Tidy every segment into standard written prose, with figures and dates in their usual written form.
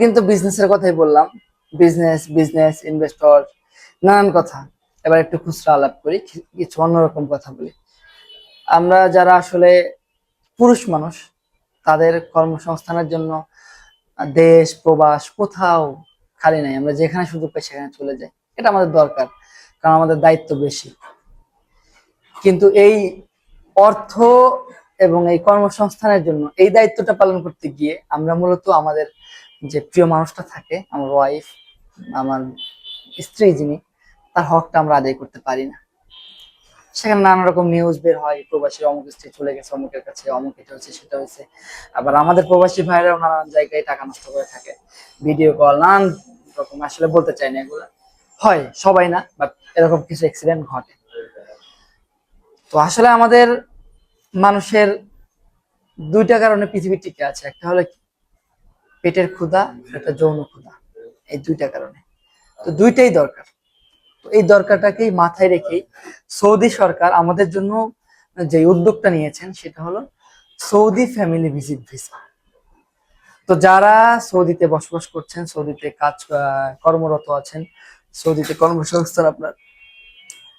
কিন্তু বিজনেসের কথাই বললাম, বিজনেস বিজনেস ইনভেস্টর নানান কথা। এবার একটু খুচরা আলাপ করি, কিছু অন্যরকম কথা বলি। আমরা যারা আসলে পুরুষ মানুষ, তাদের কর্মসংস্থানের জন্য দেশ প্রবাস কোথাও খালি নাই, আমরা যেখানে সুযোগ পাই সেখানে চলে যাই। এটা আমাদের দরকার, কারণ আমাদের দায়িত্ব বেশি। কিন্তু এই অর্থ এবং এই কর্মসংস্থানের জন্য এই দায়িত্বটা পালন করতে গিয়ে আমরা মূলত আমাদের যে প্রিয় মানুষটা থাকে, আমার ওয়াইফ, আমার স্ত্রী যিনি, তার হকটা আমরা আদায় করতে পারি না। সেখানে নানা রকম নিউজ বের হয়, প্রবাসী অমুক স্ত্রী চলে গেছে অমুকের কাছে, অমুক এটা হচ্ছে সেটা হয়েছে। আবার আমাদের প্রবাসী ভাইরাও নানান জায়গায় টাকা নষ্ট করে থাকে, ভিডিও কল নানান রকম, আসলে বলতে চাই না এগুলো। হয়, সবাই না, বাট এরকম কিছু অ্যাক্সিডেন্ট ঘটে। তো আসলে আমাদের মানুষের দুইটা কারণে পৃথিবী টিকে আছে, একটা হলো পেটের ক্ষুধা, একটা যৌন ক্ষুধা। এই দুইটা কারণে, তো দুইটাই দরকার। তো এই দরকারটাকেই মাথায় রেখেই সৌদি সরকার আমাদের জন্য যে উদ্যোগটা নিয়েছেন সেটা হলো সৌদি ফ্যামিলি ভিজিট ভিসা। তো যারা সৌদিতে বসবাস করছেন, সৌদিতে কর্মরত আছেন, সৌদিতে কর্মসংস্থান আপনার,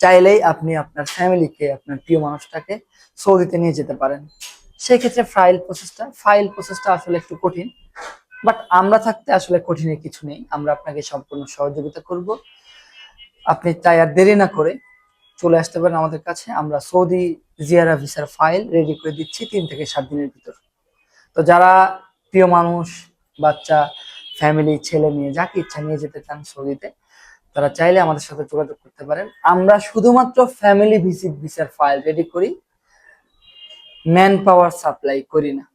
চাইলেই আপনি আপনার ফ্যামিলিকে, আপনার প্রিয় মানুষটাকে সৌদিতে নিয়ে যেতে পারেন। সেই ক্ষেত্রে ফাইল প্রসেসটা আসলে একটু কঠিন, বাট আমরা থাকতে আসলে কঠিনের কিছু নেই, আমরা আপনাকে সম্পূর্ণ সহযোগিতা করব। আপনি তাই আর দেরি না করে চলে আসতে পারেন আমাদের কাছে, আমরা সৌদি জিয়ারা ভিসার ফাইল রেডি করে দিচ্ছি 3 থেকে 7 দিনের ভিতর। তো যারা প্রিয় মানুষ, বাচ্চা, ফ্যামিলি, ছেলে মেয়ে যাকে ইচ্ছা নিয়ে যেতে চান সৌদিতে, তারা চাইলে আমাদের সাথে যোগাযোগ করতে পারেন। আমরা শুধুমাত্র ফ্যামিলি ভিজিট ভিসার ফাইল রেডি করি, ম্যান পাওয়ার সাপ্লাই করি না।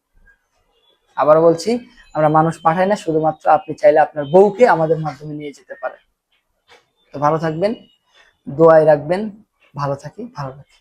আবার বলছি, আমরা মানুষ পাঠাই না, শুধুমাত্র আপনি চাইলে আপনার বউকে আমাদের মাধ্যমে নিয়ে যেতে পারেন। তো ভালো থাকবেন, দোয়ায় রাখবেন। ভালো থাকি, ভালো রাখি।